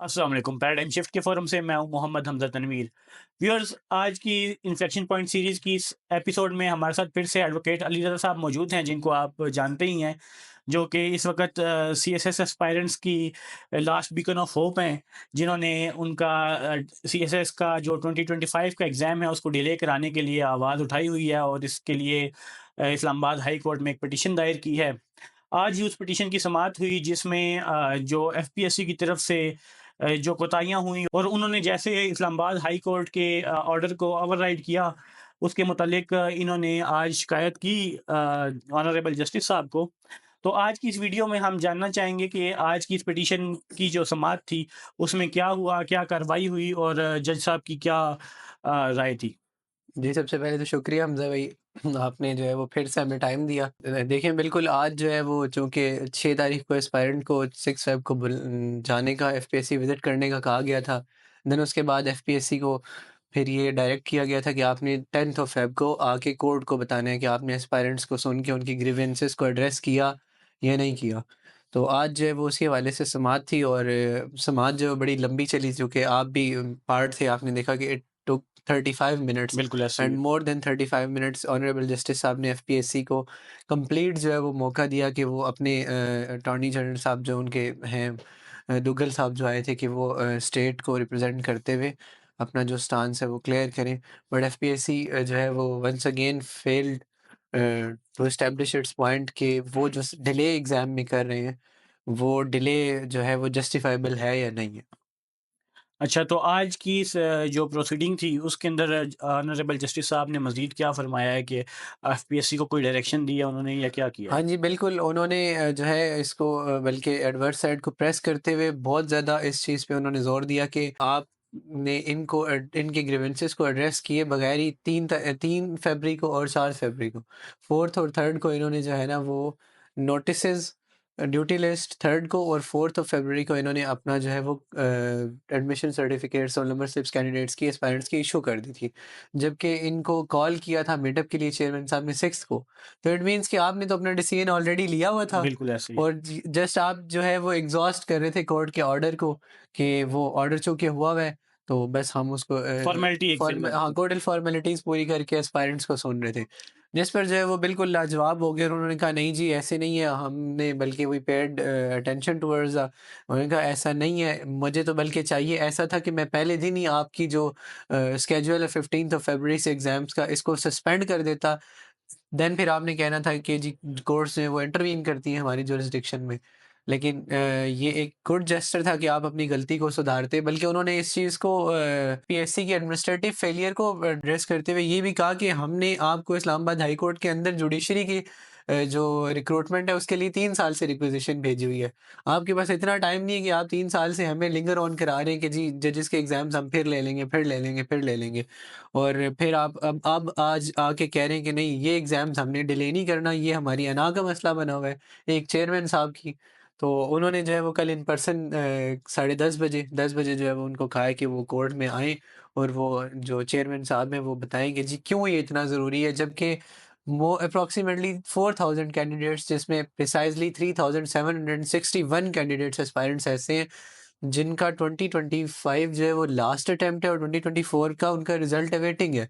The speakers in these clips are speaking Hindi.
अस्सलाम वालेकुम। पैराडाइम शिफ्ट के फोरम से मैं हूं मोहम्मद हमजा तनवीर। व्यूअर्स, आज की इन्फ्लेक्शन पॉइंट सीरीज़ की इस एपिसोड में हमारे साथ फिर से एडवोकेट अली रज़ा साहब मौजूद हैं, जिनको आप जानते ही हैं, जो कि इस वक्त CSS एस्पायरेंट्स की लास्ट बीकन ऑफ होप हैं, जिन्होंने उनका CSS का जो 2025 का एग्ज़ाम है उसको डिले कराने के लिए आवाज़ उठाई हुई है और इसके लिए इस्लामाबाद हाई कोर्ट में एक पिटिशन दायर की है। आज ही उस पिटीशन की समाअत हुई, जिसमें जो एफपीएससी की तरफ से जो कोताहियाँ हुई और उन्होंने जैसे इस्लामाबाद हाई कोर्ट के ऑर्डर को ओवरराइड किया, उसके मुतालिक इन्होंने आज शिकायत की ऑनरेबल जस्टिस साहब को। तो आज की इस वीडियो में हम जानना चाहेंगे कि आज की इस पिटीशन की जो समाअत थी, उसमें क्या हुआ, क्या कार्रवाई हुई और जज साहब की क्या राय थी? जी, सबसे पहले तो शुक्रिया हमज़ा भाई, आपने जो है वो फिर से हमें टाइम दिया। देखिए बिल्कुल आज जो है वो चूँकि 6 तारीख को एस्पायरेंट को 6 फ़ेब को जाने का एफपीएससी विज़िट करने का कहा गया था। देन उसके बाद एफपीएससी को फिर ये डायरेक्ट किया गया था कि आपने 10th ऑफ फ़ेब को आके कोर्ट को बताना है कि आपने एस्पायरेंट्स को सुन के उनकी ग्रीवेंसेस को एड्रेस किया या नहीं किया। तो आज जो है वो उसी हवाले से समाअत थी और समाअत जो है बड़ी लंबी चली, चूँकि आप भी पार्ट थे, आपने देखा कि इट टूक 35 मिनट्स बिल्कुल ऐसे ही एंड है। More than 35 minutes honourable justice साहब ने एफपीएससी को कंप्लीट जो है वो मौका दिया कि वो अपने अटॉर्नी जनरल साहब जो उनके हैं, दुग्गल साहब जो आए थे कि वो स्टेट को रिप्रेजेंट करते हुए अपना जो स्टांस है वो क्लियर करें। बट एफपीएससी जो है वो once again failed to establish its point कि वो जो डिले एग्ज़ाम में कर रहे हैं, वो डिले जो है वो जस्टिफाइबल है या नहीं है। अच्छा, तो आज की इस जो प्रोसीडिंग थी, उसके अंदर ऑनरेबल जस्टिस साहब ने मज़ीद क्या फ़रमाया है कि एफपीएससी को कोई डायरेक्शन दी है उन्होंने या क्या किया हाँ है? जी, बिल्कुल उन्होंने जो है इसको बल्कि एडवर्स साइड को प्रेस करते हुए बहुत ज़्यादा इस चीज़ पे उन्होंने ज़ोर दिया कि आपने इनको इनके ग्रीवेंसेस को एड्रेस किए बगैर ही 3 फरवरी को और 4 फरवरी को, 4th और 3rd को इन्होंने जो है ना वो नोटिसेस, ड्यूटी लिस्ट 3rd को और 4th ऑफ फरवरी को इन्होंने अपना जो है वो एडमिशन सर्टिफिकेट्स और नंबर स्लिप्स कैंडिडेट्स की एस्पायरेंट्स की इशू कर दी थी। जबकि इनको कॉल किया था मीटअप के लिए चेयरमैन साहब ने 6th को। तो इट मीन्स कि आपने तो अपना डिसीजन ऑलरेडी लिया हुआ था बिल्कुल ऐसे ही है। और जस्ट आप जो है वो एग्जॉस्ट कर रहे थे कोर्ट के ऑर्डर को कि वो ऑर्डर चूंकि हुआ हुआ है, तो बस हम उसको फ़ॉर्मेलिटी एक फॉर्म ज़िम्मा हाँ कोर्टल फॉर्मेलिटीज़ पूरी करके एस्पायरेंट्स को सुन रहे थे। जिस पर जो है वो बिल्कुल लाजवाब हो गए और उन्होंने कहा नहीं जी ऐसे नहीं है, हमने बल्कि वी पेड अटेंशन टुवर्ड्स। उन्होंने कहा ऐसा नहीं है, मुझे तो बल्कि चाहिए ऐसा था कि मैं पहले दिन ही आपकी जो स्केड्यूल है 15th ऑफ फरवरी से एग्जाम्स का, इसको सस्पेंड कर देता। देन फिर आपने कहना था कि जी कोर्ट्स जो हैं वो इंटरवीन करती हैं हमारी जुरिस्डिक्शन में। लेकिन ये एक गुड जेस्चर था कि आप अपनी गलती को सुधारते, बल्कि उन्होंने इस चीज़ को पीएससी की एडमिनिस्ट्रेटिव फेलियर को एड्रेस करते हुए ये भी कहा कि हमने आपको इस्लामाबाद हाई कोर्ट के अंदर जुडिशरी की जो रिक्रूटमेंट है उसके लिए 3 साल से रिक्वेजिशन भेजी हुई है। आपके पास इतना टाइम नहीं है कि आप 3 साल से हमें लिंगर ऑन करा रहे हैं कि जी जजेस के एग्ज़ाम्स हम फिर ले लेंगे, फिर ले लेंगे, फिर ले लेंगे। और फिर आप अब आज आके कह रहे हैं कि नहीं ये एग्ज़ाम्स हमने डिले नहीं करना, ये हमारी अना का मसला बना हुआ है, एक चेयरमैन साहब की। तो उन्होंने जो है वो कल इन पर्सन 10:30 बजे 10 बजे जो है वो उनको कहा है कि वो कोर्ट में आएँ और वो जो चेयरमैन साहब हैं वो बताएँ कि जी क्यों ये इतना ज़रूरी है, जबकि वो अप्रॉक्सिमेटली 4000 कैंडिडेट्स, जिसमें प्रिसाइज़ली 3761 कैंडिडेट्स एस्पायरेंट्स ऐसे हैं जिनका 2025 जो है वो लास्ट अटेम्प्ट है और 2024 का उनका रिजल्ट अवेटिंग है।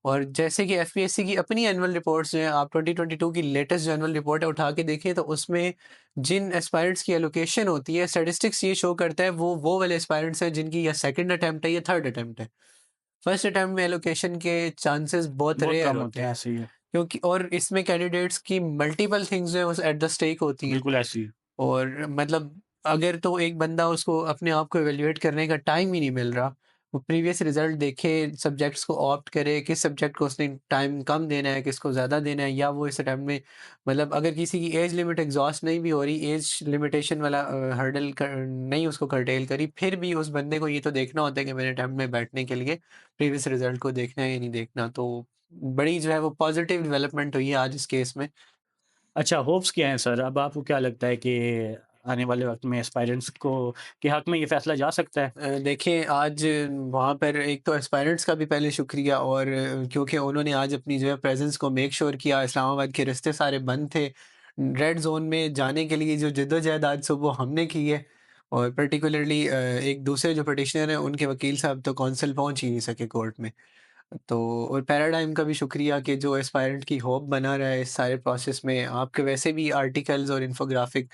और जैसे कि एफपीएससी की अपनी एनुअल रिपोर्ट्स जो हैं, आप 2022 की लेटेस्ट जो एनुअल रिपोर्ट है उठा के देखिए तो उसमें जिन एस्पायरेंट्स की एलोकेशन होती है, स्टैटिस्टिक्स ये शो करता है वो वाले एस्पायरेंट्स हैं जिनकी या सेकंड अटेम्प्ट है या थर्ड अटेम्प्ट है। फर्स्ट अटेम्प्ट में एलोकेशन के चांसेस बहुत बहुत रेयर कम होते होते हैं, हैं, ऐसे ही है। क्योंकि और इसमें कैंडिडेट्स की मल्टीपल थिंग्स जो है वो एट द स्टेक होती हैं। बिल्कुल ऐसे ही। और मतलब अगर तो एक बंदा उसको अपने आप को इवैल्यूएट करने का टाइम ही नहीं मिल रहा, वो प्रीवियस रिज़ल्ट देखे, सब्जेक्ट्स को ऑप्ट करे, किस सब्जेक्ट को उसने टाइम कम देना है, किसको ज़्यादा देना है, या वो इस अटेम्प्ट में मतलब अगर किसी की एज लिमिट एग्ज़ॉस्ट नहीं भी हो रही, एज लिमिटेशन वाला हर्डल नहीं उसको कर्टेल करी, फिर भी उस बंदे को ये तो देखना होता है कि मेरे अटेम्प्ट में बैठने के लिए प्रीवियस रिज़ल्ट को देखना है या नहीं देखना। तो बड़ी जो है वो पॉज़िटिव डेवलपमेंट हुई है आज इस केस में। अच्छा, होप्स क्या हैं सर? अब आपको क्या लगता है कि आने वाले वक़्त में एस्पायरेंट्स को के हक़ में ये फ़ैसला जा सकता है? देखिए आज वहाँ पर एक तो एस्पायरेंट्स का भी पहले शुक्रिया, और क्योंकि उन्होंने आज अपनी जो है प्रेजेंस को मेक श्योर किया। इस्लामाबाद के रास्ते सारे बंद थे, रेड जोन में जाने के लिए जो जद्दोजहद आज सुबह हमने की है और पर्टिकुलरली एक दूसरे जो पिटिशनर हैं उनके वकील साहब तो कौंसल पहुंच ही नहीं सके कोर्ट में। तो और पैराडाइम का भी शुक्रिया कि जो एस्पायरेंट की होप बना रहा है इस सारे प्रोसेस में। आपके वैसे भी आर्टिकल्स और इन्फोग्राफिक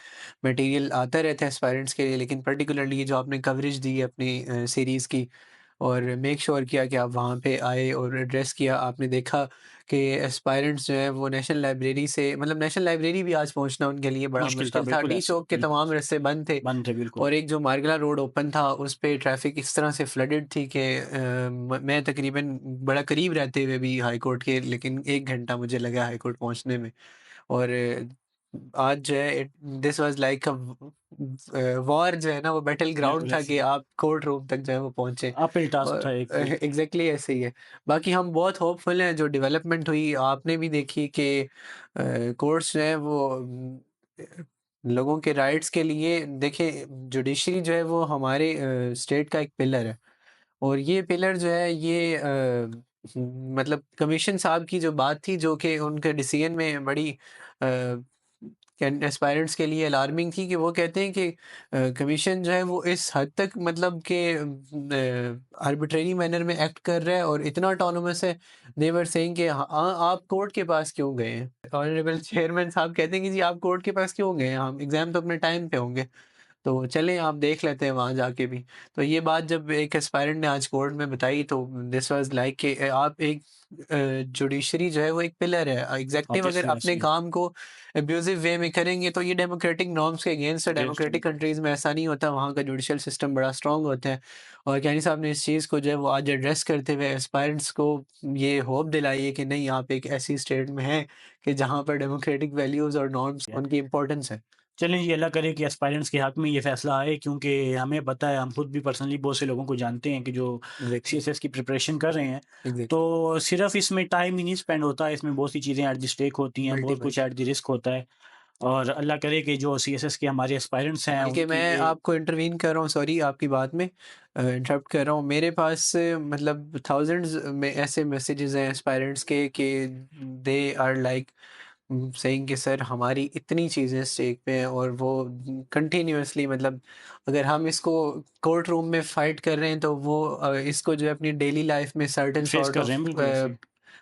मटेरियल आता रहता है एस्पायरेंट्स के लिए, लेकिन पर्टिकुलरली ये जो आपने कवरेज दी है अपनी सीरीज़ की और मेक श्योर किया कि आप वहाँ पे आए और एड्रेस किया। आपने देखा कि एस्पायरेंट्स जो हैं वो नेशनल लाइब्रेरी से, मतलब नेशनल लाइब्रेरी भी आज पहुँचना उनके लिए बड़ा मुश्किल था, मुश्किल था। बिल्कुल डी ऐसे चौक के बिल्कुल, तमाम रास्ते बंद थे बंद थे बिल्कुल। और एक जो मार्गला रोड ओपन था उस पे ट्रैफिक इस तरह से फ्लडेड थी कि मैं तकरीबन बड़ा करीब रहते हुए भी हाई कोर्ट के, लेकिन 1 घंटा मुझे लगा हाई कोर्ट पहुँचने में। और आज जो है दिस वाज़ लाइक वॉर जो है ना वो बैटल ग्राउंड बिल्कुल था ऐसे कि ही। आप कोर्ट रूम तक जो है वो पहुँचे। अपहिल टास्क और था एक ये। एग्ज़ैक्टली ऐसे ही है। बाकी हम बहुत होपफुल हैं जो डेवलपमेंट हुई आपने भी देखी कि कोर्ट्स जो हैं वो लोगों के राइट्स के लिए देखिए जुडिशरी जो है वो हमारे स्टेट का एक पिलर है। और ये पिलर जो है ये मतलब कमीशन साहब की जो बात थी जो कि उनके डिसीजन में बड़ी एस्पायरेंट्स के लिए अलार्मिंग थी कि वो कहते हैं कि कमीशन जो है वो इस हद तक मतलब कि आर्बिट्रेरी मैनर में एक्ट कर रहा है और इतना ऑटोनोमस है। दे वर सेइंग कि आप कोर्ट के पास क्यों गए हैं? ऑनरेबल चेयरमैन साहब कहते हैं कि जी आप कोर्ट के पास क्यों गए हैं? हम एग्जाम तो अपने टाइम पे होंगे। तो चलें आप देख लेते हैं वहाँ जाके भी। तो ये बात जब एक एस्पायरेंट ने आज कोर्ट में बताई तो दिस वाज़ लाइक कि आप एक जुडिशरी जो है वो एक पिलर है। एग्ज़ेक्टिव अगर ऑब्वियसली अपने ऐसे ही। काम को अब्यूज़िव वे में करेंगे तो ये डेमोक्रेटिक नॉर्म्स के अगेंस्ट है। अगेंस्ट डेमोक्रेटिक कंट्रीज़ में ऐसा नहीं होता, वहाँ का जुडिशल सिस्टम बड़ा स्ट्रॉन्ग होता है। और कैनी साहब ने इस चीज़ को जो है वो आज एड्रेस करते हुए एस्पायरेंट्स को ये होप दिलाई है कि नहीं आप एक ऐसी स्टेट में हैं कि जहाँ पर डेमोक्रेटिक वैल्यूज़ और नॉर्म्स है। उनकी इम्पोर्टेंस है। चलें जी, अल्लाह करे कि एस्पायरेंट्स के हक़ में ये फ़ैसला आए, क्योंकि हमें पता है, हम खुद भी पर्सनली बहुत से लोगों को जानते हैं कि जो एग्ज़ैक्टली, सीएसएस की प्रिपरेशन कर रहे हैं। तो एग्ज़ैक्टली। सिर्फ़ इसमें टाइम ही नहीं स्पेंड होता है, इसमें बहुत सी चीज़ें एट द स्टेक होती हैं, बहुत मल्टीपल। कुछ एट द रिस्क होता है। और अल्लाह करे कि जो सीएसएस के हमारे एस्पायरेंट्स हैं बल्कि उनकी मैं ये आपको इंटरवीन कर रहा हूँ, सॉरी आपकी बात में इंटरप्ट कर रहा हूँ। मेरे पास मतलब थाउज़ेंड्स में ऐसे मैसेजेस हैं एस्पायरेंट्स के कि दे आर लाइक सेइंग कि सर हमारी इतनी चीज़ें स्टेक पे हैं और वो कंटिन्यूअसली मतलब अगर हम इसको कोर्ट रूम में फाइट कर रहे हैं तो वो इसको जो है अपनी डेली लाइफ में सर्टेन फ़ेस सॉर्ट कर रहे ऑफ हैं, बिल्कुल ऐसे ही।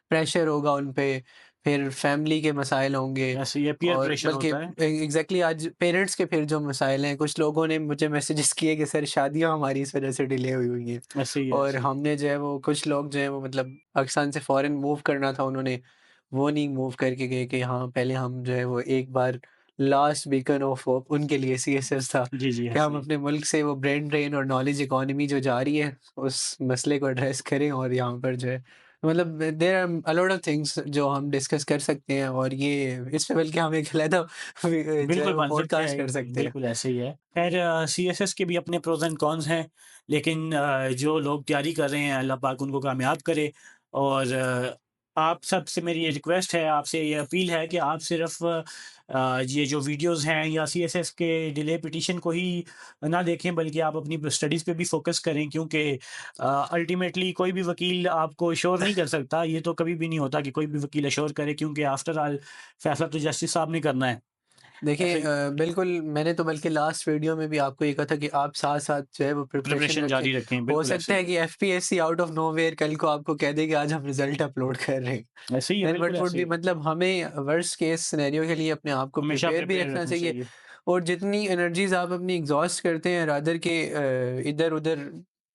प्रेशर होगा उन पे, फिर फैमिली के मसाइल होंगे ऐसे ही है, पीयर और प्रेशर बल्कि होता है। एग्ज़ैक्टली आज पेरेंट्स के फिर जो मसाइल हैं, कुछ लोगों ने मुझे मैसेजेस किए कि सर शादियाँ हमारी इस वज़ह से डिले हुई हुई हैं ऐसे ही है, और ऐसे ही। हमने जो है वो कुछ लोग जो हैं वो मतलब पाकिस्तान से फ़ॉरेन मूव करना था उन्होंने, वो नहीं मूव करके गए कि हाँ, पहले हम जो है वो एक बार लास्ट बीकन ऑफ होप उनके लिए सीएसएस था जी, जी, कि ऐसे हम ही। अपने मुल्क से वो ब्रेन ड्रेन और नॉलेज इकॉनमी जो जा रही है, उस मसले को एड्रेस करें और यहाँ पर जो है मतलब there are a lot of things जो हम डिस्कस कर सकते हैं और ये इस पे बल्कि हम एक अलग जो है बिल्कुल वो बन सकते पॉडकास्ट हैं, कर सकते हैं। बिल्कुल ऐसे ही है। ख़ैर सीएसएस के भी अपने प्रोज़ एंड कॉन्स हैं, लेकिन जो लोग तैयारी कर रहे हैं अल्लाह पाक उनको कामयाब करे। और आप सबसे मेरी ये रिक्वेस्ट है, आपसे ये अपील है कि आप सिर्फ़ ये जो वीडियोज़ हैं या सीएसएस के डिले पिटीशन को ही ना देखें, बल्कि आप अपनी स्टडीज़ पे भी फ़ोकस करें, क्योंकि अल्टीमेटली कोई भी वकील आपको एश्योर नहीं कर सकता। ये तो कभी भी नहीं होता कि कोई भी वकील एश्योर करे, क्योंकि आफ्टर ऑल फ़ैसला तो जस्टिस साहब ने करना है। देखिए ऐसे ही बिल्कुल मैंने तो बल्कि लास्ट वीडियो में भी आपको ये कहा था कि आप साथ-साथ जो है वो प्रिपरेशन प्रिपरेशन रखें। जारी रखें, हो बिल्कुल ऐसे सकता ही है है। कि एफपीएससी आउट ऑफ नोवेयर कल को आपको कह दे कि आज हम रिज़ल्ट अपलोड कर रहे हैं। ऐसे ही है, देन बिल्कुल व्हाट वुड ऐसे बी ही है। मतलब हमें वर्स्ट केस सिनेरियो के लिए अपने आप को हमेशा प्रिपेयर भी प्रिपेयर रखना रखना चाहिए चाहिए। और जितनी एनर्जीज़ आप अपनी एग्ज़ॉस्ट करते हैं रादर के इधर-उधर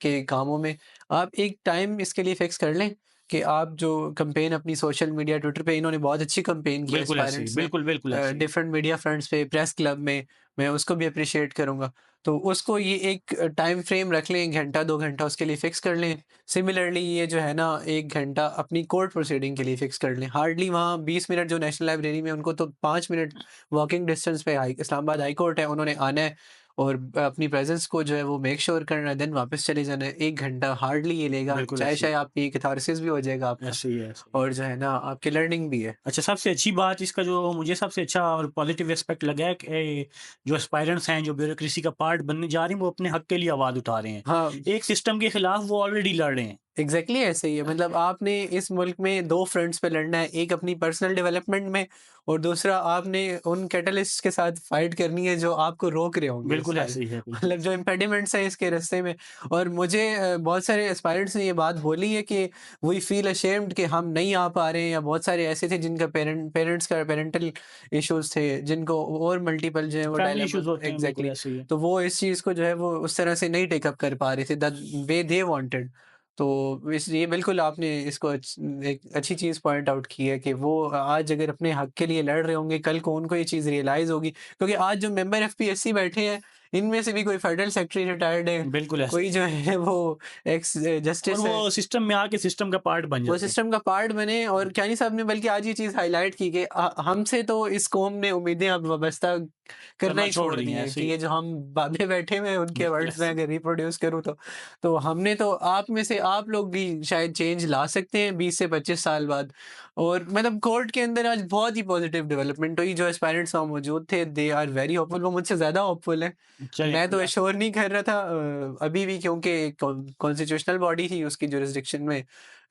के कामों में, आप एक टाइम इसके लिए फिक्स कर लें कि आप जो कैंपेन अपनी सोशल मीडिया, ट्विटर पे इन्होंने बहुत अच्छी कैंपेन की है बिल्कुल ऐसे ही, एस्पायरेंट्स ने बिल्कुल ऐसे ही। डिफरेंट मीडिया फ्रंट्स पे, प्रेस क्लब में, मैं उसको भी एप्रिशिएट करूँगा। तो उसको ये एक टाइम फ्रेम रख लें, 1 घंटा 2 घंटा उसके लिए फिक्स कर लें। सिमिलरली ये जो है ना 1 घंटा अपनी कोर्ट प्रोसीडिंग के लिए फिक्स कर लें। हार्डली वहाँ 20 मिनट जो नेशनल लाइब्रेरी में उनको तो 5 मिनट वॉकिंग डिस्टेंस पे हाई इस्लामाबाद हाई कोर्ट है, उन्होंने आना है और अपनी प्रेज़ेंस को जो है वो मेक श्योर करना है, देन वापस चले जाना है। 1 घंटा हार्डली ये लेगा, बिल्कुल ऐसे चाहे-चाहे ही। आपकी कैथारसिस भी हो जाएगा आपका ऐसे ही है, ऐसे ही है। और जो है ना आपकी लर्निंग भी है। अच्छा, सबसे अच्छी बात इसका, जो मुझे सबसे अच्छा और पॉज़िटिव एस्पेक्ट लगा है कि जो एस्पायरेंट्स हैं, जो ब्यूरोक्रेसी का पार्ट बनने जा रहे हैं, वो अपने हक़ के लिए आवाज़ उठा रहे हैं। हाँ, एक सिस्टम के खिलाफ वो ऑलरेडी लड़ रहे हैं। एग्जैक्टली ऐसे ही है। मतलब आपने इस मुल्क में 2 फ्रंट्स पे लड़ना है, एक अपनी पर्सनल डेवलपमेंट में और दूसरा आपने उन कैटलिस्ट्स के साथ फाइट करनी है जो आपको रोक रहे होंगे बिल्कुल सारे। ऐसे ही है, बिल्कुल। मतलब जो इम्पेडिमेंट्स हैं इसके रास्ते में। और मुझे बहुत सारे एस्पायरेंट्स ने ये बात बोली है कि वी फील अशेम्ड कि हम नहीं आ पा रहे हैं, या बहुत सारे ऐसे थे जिनका पेरेंट्स का पेरेंटल इश्यूज़ थे, जिनको और मल्टीपल जो है वो फैमिली डायलेमा। इश्यूज़ होते हैं, बिल्कुल एग्ज़ैक्टली। ऐसे ही है। तो वो इस चीज़ को जो है वो उस तरह से नहीं टेक अप कर पा रहे थे द वे दे वांटेड। तो इसलिए बिल्कुल आपने इसको एक अच्छी चीज़ पॉइंट आउट की है कि वो आज अगर अपने हक के लिए लड़ रहे होंगे, कल को उनको ये चीज़ रियलाइज़ होगी। क्योंकि आज जो मेंबर एफपीएससी बैठे हैं, इनमें से भी कोई फेडरल सेक्रेटरी रिटायर्ड है, बिल्कुल ऐसे कोई ही। जो है वो एक्स और जस्टिस है। वो सिस्टम में आके सिस्टम का पार्ट बन वो जाते हैं। सिस्टम का पार्ट बने। और कियानी साहब ने बल्कि आज ये चीज़ हाइलाइट की कि हमसे तो इस कौम ने उम्मीदें अब वाबस्ता करना करना ही छोड़ छोड़ दी दी हैं, हैं ऐसे कि ही। ये जो हम बाबे बैठे हुए हैं उनके बिल्कुल वर्ड्स में ऐसे ही। अगर रिप्रोड्यूस करूँ तो हमने तो आप में से आप लोग भी शायद चेंज ला सकते हैं 20 से 25 साल बाद। और मतलब कोर्ट के अंदर आज बहुत ही पॉजिटिव डेवलपमेंट हुई। जो एस्पायरेंट्स वहाँ मौजूद थे दे आर वेरी होपफुल, वो मुझसे ज़्यादा होपफुल हैं। चलिए मैं तो अल्लाह एश्योर नहीं कर रहा था अभी भी, क्योंकि कॉन्स्टिट्यूशनल बॉडी थी, उसकी जुरिस्डिक्शन में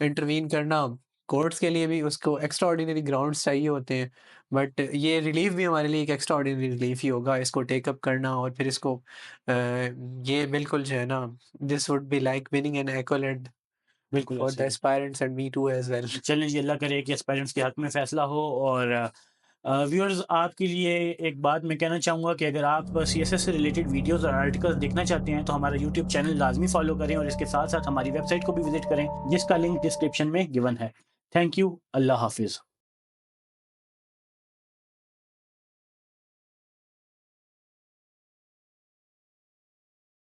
इंटरवीन करना कोर्ट्स के लिए भी उसको एक्स्ट्रा ऑर्डिनरी ग्राउंड्स चाहिए होते हैं। बट ये रिलीफ भी हमारे लिए एक एक्स्ट्रा ऑर्डिनरी रिलीफ ही होगा, इसको टेकअप करना और फिर इसको ये बिल्कुल जो है ना, this would be like winning an accolade बिल्कुल फॉर द ऐसे ही। Aspirants and me too as well. चलें जी, अल्लाह करे कि एस्पायरेंट्स के हक में फ़ैसला हो। और व्यूअर्स, आपके लिए एक बात मैं कहना चाहूँगा कि अगर आप सीएसएस से रिलेटेड वीडियोज़ और आर्टिकल्स देखना चाहते हैं, तो हमारा यूट्यूब चैनल लाज़मी फ़ॉलो करें और इसके साथ-साथ हमारी वेबसाइट को भी विज़िट करें, जिसका लिंक डिस्क्रिप्शन में गिवन है। Thank you. अल्लाह हाफ़िज़।